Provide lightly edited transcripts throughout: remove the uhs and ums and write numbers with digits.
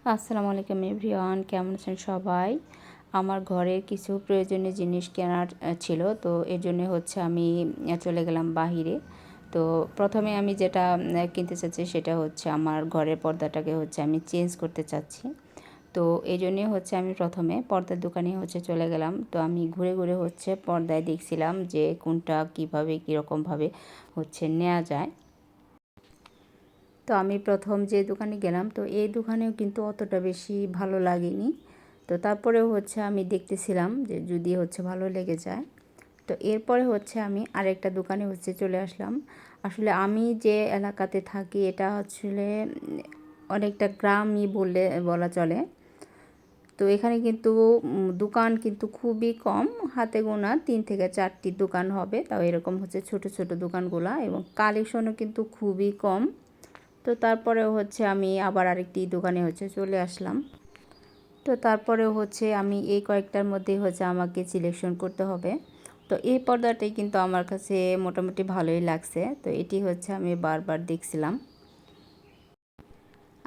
আসসালামু আলাইকুম এভরিওয়ান, কেমন আছেন সবাই? আমার ঘরের কিছু প্রয়োজনীয় জিনিস কেনার ছিল, তো এর জন্য হচ্ছে আমি চলে গেলাম বাহিরে। তো প্রথমে আমি যেটা কিনতে চাচ্ছি সেটা হচ্ছে আমার ঘরের পর্দাটাকে হচ্ছে আমি চেঞ্জ করতে চাচ্ছি। তো এই জন্যে হচ্ছে আমি প্রথমে পর্দার দোকানে হচ্ছে চলে গেলাম। তো আমি ঘুরে ঘুরে হচ্ছে পর্দায় দেখছিলাম যে কোনটা কীভাবে কীরকমভাবে হচ্ছে নেওয়া যায়। তো আমি প্রথম যে দোকানে গেলাম, তো এই দোকানেও কিন্তু অতটা বেশি ভালো লাগেনি। তো তারপরেও হচ্ছে আমি দেখতেছিলাম যে যদি হচ্ছে ভালো লেগে যায়। তো এরপরে হচ্ছে আমি আরেকটা দোকানে হচ্ছে চলে আসলাম। আসলে আমি যে এলাকাতে থাকি এটা আসলে অনেকটা গ্রামই বলা চলে। তো এখানে কিন্তু দোকান কিন্তু খুবই কম, হাতে গোনা 3 থেকে 4টি দোকান হবে, তাও এরকম হচ্ছে ছোট ছোট দোকানগুলা, এবং কালেকশনও কিন্তু খুবই কম। তো তারপরেও হচ্ছে আমি আবার আরেকটি দোকানে হচ্ছে চলে আসলাম। তো তারপরেও হচ্ছে আমি এই কয়েকটার মধ্যে হচ্ছে আমাকে সিলেকশন করতে হবে। তো এই পর্দাটাই কিন্তু আমার কাছে মোটামুটি ভালোই লাগছে। তো এটি হচ্ছে আমি বারবার দেখছিলাম।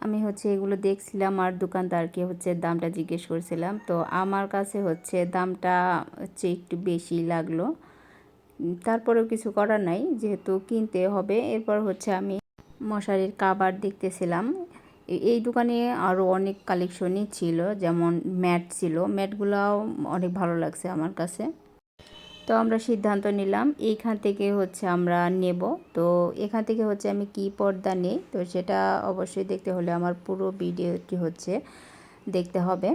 আমি হচ্ছে এগুলো দেখছিলাম আর দোকানদারকে হচ্ছে দামটা জিজ্ঞেস করছিলাম। তো আমার কাছে হচ্ছে দামটা হচ্ছে একটু বেশি লাগলো। তারপরেও কিছু করার নাই, যেহেতু কিনতে হবে। এরপর হচ্ছে আমি মশারির কাভার দেখতেছিলাম। এই দোকানে আরও অনেক কালেকশনই ছিল, যেমন ম্যাট ছিল, ম্যাটগুলাও অনেক ভালো লাগছে আমার কাছে। তো আমরা সিদ্ধান্ত নিলাম এইখান থেকে হচ্ছে আমরা নেব। তো এখান থেকে হচ্ছে আমি কি পর্দা নেই, তো সেটা অবশ্যই দেখতে হলে আমার পুরো ভিডিওটি হচ্ছে দেখতে হবে।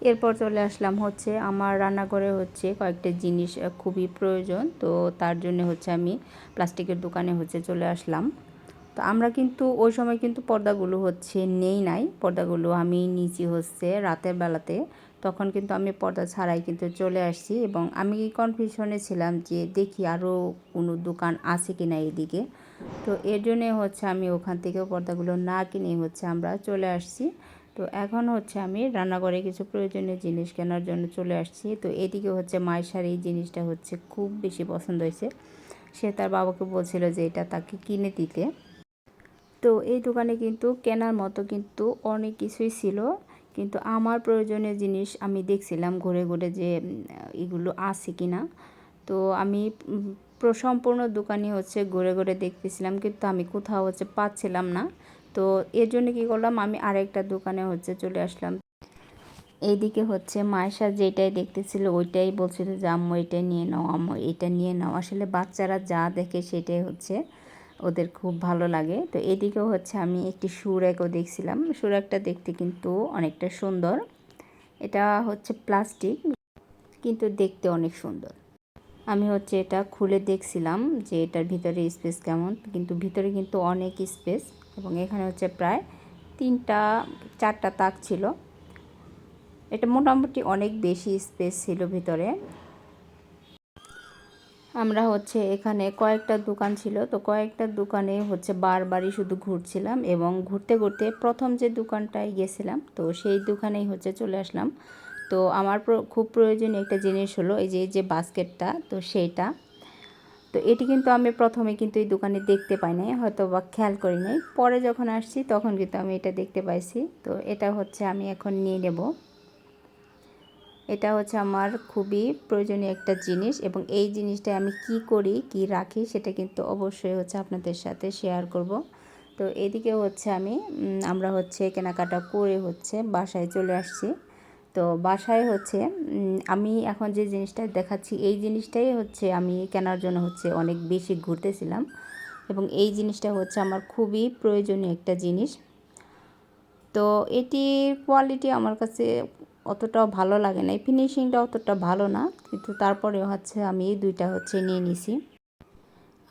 এরপর চলে আসলাম হচ্ছে আমার রান্নাঘরে হচ্ছে কয়েকটা জিনিস খুবই প্রয়োজন। তো তার জন্য হচ্ছে আমি প্লাস্টিকের দোকানে হচ্ছে চলে আসলাম। তো আমরা কিন্তু ওই সময় কিন্তু পর্দাগুলো হচ্ছে নেই নাই, পর্দাগুলো আমি নিয়েছি হচ্ছে রাতের বেলাতে। তখন কিন্তু আমি পর্দা ছাড়াই কিন্তু চলে আসছি, এবং আমি কনফিউশনে ছিলাম যে দেখি আরও কোনো দোকান আছে কিনা এদিকে। তো এর জন্যে হচ্ছে আমি ওখান থেকেও পর্দাগুলো না কিনে হচ্ছে আমরা চলে আসছি। তো এখন হচ্ছে আমি রান্নাঘরে কিছু প্রয়োজনীয় জিনিস কেনার জন্য চলে আসছি। তো এদিকে হচ্ছে মায়ের শাড়ি, এই জিনিসটা হচ্ছে খুব বেশি পছন্দ হয়েছে। সে তার বাবাকে বলছিল যে এটা তাকে কিনে দিতে। তো এই দোকানে কিন্তু কেনার মতো কিন্তু অনেক কিছুই ছিল, কিন্তু আমার প্রয়োজনীয় জিনিস আমি দেখছিলাম ঘুরে ঘুরে যে এগুলো আছে কি না। তো আমি সম্পূর্ণ দোকানই হচ্ছে ঘুরে ঘুরে দেখতেছিলাম, কিন্তু আমি কোথাও হচ্ছে পাচ্ছিলাম না। তো এর জন্য কী করলাম, আমি আরেকটা দোকানে হচ্ছে চলে আসলাম। এইদিকে হচ্ছে মায়েশা যেটাই দেখতেছিল ওইটাই বলছিল যে আম্মু এটাই নিয়ে নাও, আম্মু এটা নিয়ে নাও। আসলে বাচ্চারা যা দেখে সেটাই হচ্ছে ওদের খুব ভালো লাগে। তো এদিকেও হচ্ছে আমি একটি সুরেকও দেখছিলাম। সুরেকটা দেখতে কিন্তু অনেকটা সুন্দর। এটা হচ্ছে প্লাস্টিক, কিন্তু দেখতে অনেক সুন্দর। আমি হচ্ছে এটা খুলে দেখছিলাম যে এটার ভিতরে স্পেস কেমন, কিন্তু ভিতরে কিন্তু অনেক স্পেস, এবং এখানে হচ্ছে প্রায় 3-4টা তাক ছিল। এটা মোটামুটি অনেক বেশি স্পেস ছিল ভিতরে। আমরা হচ্ছে এখানে কয়েকটা দোকান ছিল, তো কয়েকটা দোকানে হচ্ছে বারবারই শুধু ঘুরছিলাম, এবং ঘুরতে ঘুরতে প্রথম যে দোকানটায় গেছিলাম তো সেই দোকানেই হচ্ছে চলে আসলাম। তো আমার খুব প্রয়োজনীয় একটা জিনিস হলো এই যে বাস্কেটটা, তো সেইটা। তো এটি কিন্তু আমি প্রথমে কিন্তু এই দোকানে দেখতে পাই নাই, হয়তো বা খেয়াল করি নাই। পরে যখন আসছি তখন কিন্তু আমি এটা দেখতে পাইছি। তো এটা হচ্ছে আমি এখন নিয়ে নেব। এটা হচ্ছে আমার খুবই প্রয়োজনীয় একটা জিনিস, এবং এই জিনিসটা আমি কি করি কি রাখি সেটা কিন্তু অবশ্যই হচ্ছে আপনাদের সাথে শেয়ার করব। তো এদিকে হচ্ছে আমরা হচ্ছে কেনাকাটা করে হচ্ছে বাসায় চলে আসছি। তো বাসায় হচ্ছে আমি এখন যে জিনিসটা দেখাচ্ছি এই জিনিসটাই হচ্ছে আমি কেনার জন্য হচ্ছে অনেক বেশি ঘুরতেছিলাম, এবং এই জিনিসটা হচ্ছে আমার খুবই প্রয়োজনীয় একটা জিনিস। তো এটির কোয়ালিটি আমার কাছে অতটাও ভালো লাগে না, ফিনিশিংটা অতটা ভালো না, কিন্তু তারপরে হচ্ছে আমি এই দুইটা হচ্ছে নিয়ে নিছি।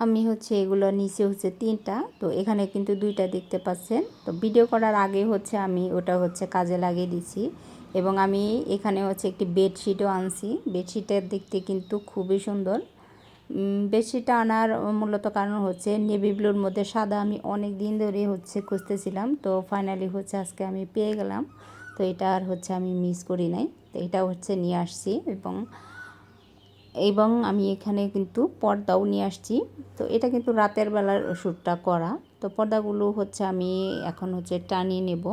আমি হচ্ছে এগুলো নিচে হচ্ছে 3টা, তো এখানে কিন্তু 2টা দেখতে পাচ্ছেন। তো ভিডিও করার আগে হচ্ছে আমি ওটা হচ্ছে কাজে লাগিয়ে দিছি, এবং আমি এখানে হচ্ছে একটি বেডশিটও আনছি। বেডশিটের দেখতে কিন্তু খুবই সুন্দর। বেডশিটটা আনার মূলত কারণ হচ্ছে নেভি ব্লুর মধ্যে সাদা আমি অনেক দিন ধরে হচ্ছে খুঁজতেছিলাম, তো ফাইনালি হচ্ছে আজকে আমি পেয়ে গেলাম। তো এটা আর হচ্ছে আমি মিস করি নাই, তো এটা হচ্ছে নিয়ে আসছি, এবং এবং আমি এখানে কিন্তু পর্দাও নিয়ে আসছি। তো এটা কিন্তু রাতের বেলার শ্যুটটা করা। তো পর্দাগুলো হচ্ছে আমি এখন হচ্ছে টানিয়ে নেব।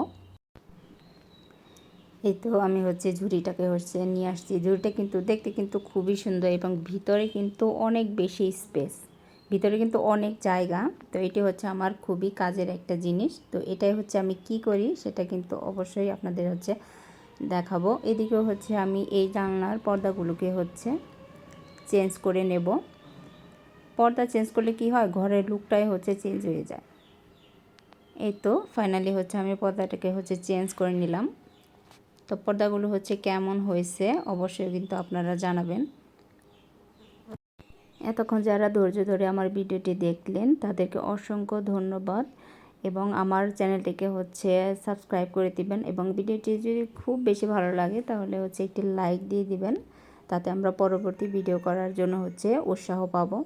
এই তো আমি হচ্ছে ঝুড়িটাকে হচ্ছে নিয়ে আসছি। ঝুড়িটা কিন্তু দেখতে কিন্তু খুবই সুন্দর এবং ভিতরে কিন্তু অনেক বেশি স্পেস, ভিতরে কিন্তু অনেক জায়গা। তো এটি হচ্ছে আমার খুবই কাজের একটা জিনিস। তো এটাই হচ্ছে আমি কি করি সেটা কিন্তু অবশ্যই আপনাদের হচ্ছে দেখাবো। এদিকেও হচ্ছে আমি এই জানলার পর্দাগুলোকে হচ্ছে চেঞ্জ করে নেব। পর্দা চেঞ্জ করলে কি হয়, ঘরের লুকটাই হচ্ছে চেঞ্জ হয়ে যায়। এই তো ফাইনালি হচ্ছে আমি পর্দাটাকে হচ্ছে চেঞ্জ করে নিলাম। তো পর্দাগুলো হচ্ছে কেমন হয়েছে অবশ্যই কিন্তু আপনারা জানাবেন। এতক্ষণ যারা ধৈর্য ধরে আমার ভিডিওটি দেখলেন তাদেরকে অসংখ্য ধন্যবাদ এবং আমার চ্যানেলটিকে হচ্ছে সাবস্ক্রাইব করে দিবেন এবং ভিডিওটি যদি খুব বেশি ভালো লাগে তাহলে হচ্ছে একটি লাইক দিয়ে দিবেন, তাতে আমরা পরবর্তী ভিডিও করার জন্য হচ্ছে উৎসাহ পাবো।